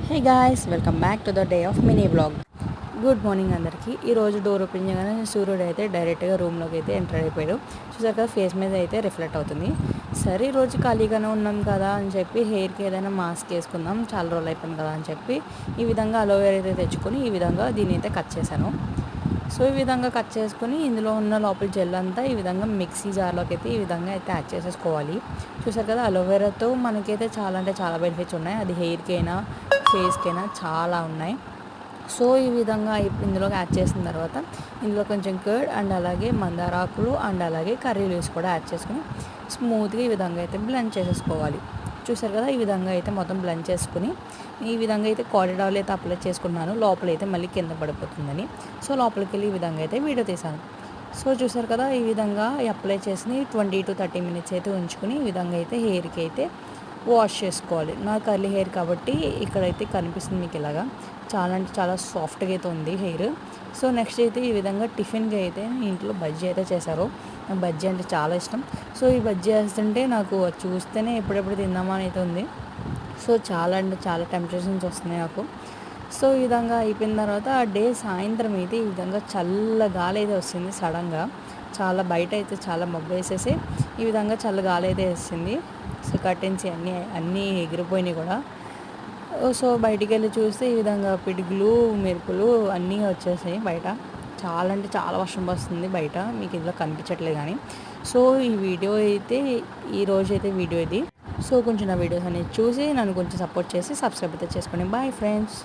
Hey guys, welcome back to the day of mini blog. Good morning అందరికీ. ఈరోజు door open చేయగానే సూర్యుడు అయితే డైరెక్ట్గా రూమ్లోకి అయితే ఎంటర్ అయిపోయాడు. చూసారు కదా, ఫేస్ మీద అయితే రిఫ్లెక్ట్ అవుతుంది. సరే, ఈరోజు ఖాళీగానే ఉన్నాం కదా అని చెప్పి హెయిర్కి ఏదైనా మాస్క్ వేసుకుందాం, చాలా రోజులు అయిపోయింది కదా అని చెప్పి ఈ విధంగా అలోవేరా అయితే తెచ్చుకొని ఈ విధంగా దీన్ని అయితే కట్ చేశాను. సో ఈ విధంగా కట్ చేసుకొని ఇందులో ఉన్న లోపల జెల్ అంతా ఈ విధంగా మిక్సీ జార్లోకి అయితే ఈ విధంగా అయితే యాడ్ చేసేసుకోవాలి. చూసారు కదా, అలోవెరాతో మనకైతే చాలా అంటే చాలా బెనిఫిట్స్ ఉన్నాయి. అది హెయిర్కి అయినా ఫేస్కైనా చాలా ఉన్నాయి. సో ఈ విధంగా ఇందులోకి యాడ్ చేసిన తర్వాత ఇందులో కొంచెం కర్డ్ అండ్ అలాగే మందారాకులు అండ్ అలాగే కర్రీ లీవ్స్ కూడా యాడ్ చేసుకుని స్మూత్గా ఈ విధంగా అయితే బ్లెండ్ చేసేసుకోవాలి. చూసారు కదా, ఈ విధంగా అయితే మొత్తం బ్లెండ్ చేసుకుని ఈ విధంగా అయితే కాటన్ ఆయిల్ అయితే అప్లై చేసుకున్నాను. లోపలైతే మళ్ళీ కింద పడిపోతుందని సో లోపలికి వెళ్ళి ఈ విధంగా అయితే వీడియో తీశాను. సో చూసారు కదా, ఈ విధంగా అప్లై చేసి 20 to 30 minutes అయితే ఉంచుకుని ఈ విధంగా అయితే హెయిర్కి అయితే వాష్ చేసుకోవాలి. నా కర్లీ హెయిర్ కాబట్టి ఇక్కడైతే కనిపిస్తుంది మీకు ఇలాగా. చాలా అంటే చాలా సాఫ్ట్గా అయితే ఉంది హెయిర్. సో నెక్స్ట్ అయితే ఈ విధంగా టిఫిన్కి అయితే ఇంట్లో బజ్జీ అయితే చేశారు. నాకు బజ్జీ అంటే చాలా ఇష్టం. సో ఈ బజ్జీ వేస్తుంటే నాకు చూస్తేనే ఎప్పుడెప్పుడు తిందామా అని అయితే ఉంది. సో చాలా అంటే చాలా టెంప్టేషన్స్ వస్తున్నాయి నాకు. సో ఈ విధంగా అయిపోయిన తర్వాత ఆ డే సాయంత్రం అయితే ఈ విధంగా చల్ల గాలి అయితే వస్తుంది సడన్గా. చాలా బయట అయితే చాలా మబ్బు వేసేసి ఈ విధంగా చల్ల గాలి అయితే వేస్తుంది. సో కర్టెన్స్ అన్నీ ఎగిరిపోయినాయి కూడా. సో బయటికి వెళ్ళి చూస్తే ఈ విధంగా పిడుగులు మెరుపులు అన్నీ వచ్చేసాయి బయట. చాలా అంటే చాలా వర్షం వస్తుంది బయట, మీకు ఇందులో కనిపించట్లేదు కానీ. సో ఈ వీడియో అయితే ఈరోజు అయితే వీడియో ఇది. సో కొంచెం నా వీడియోస్ అనేది చూసి నన్ను కొంచెం సపోర్ట్ చేసి సబ్స్క్రైబ్ అయితే చేసుకోండి. Bye friends.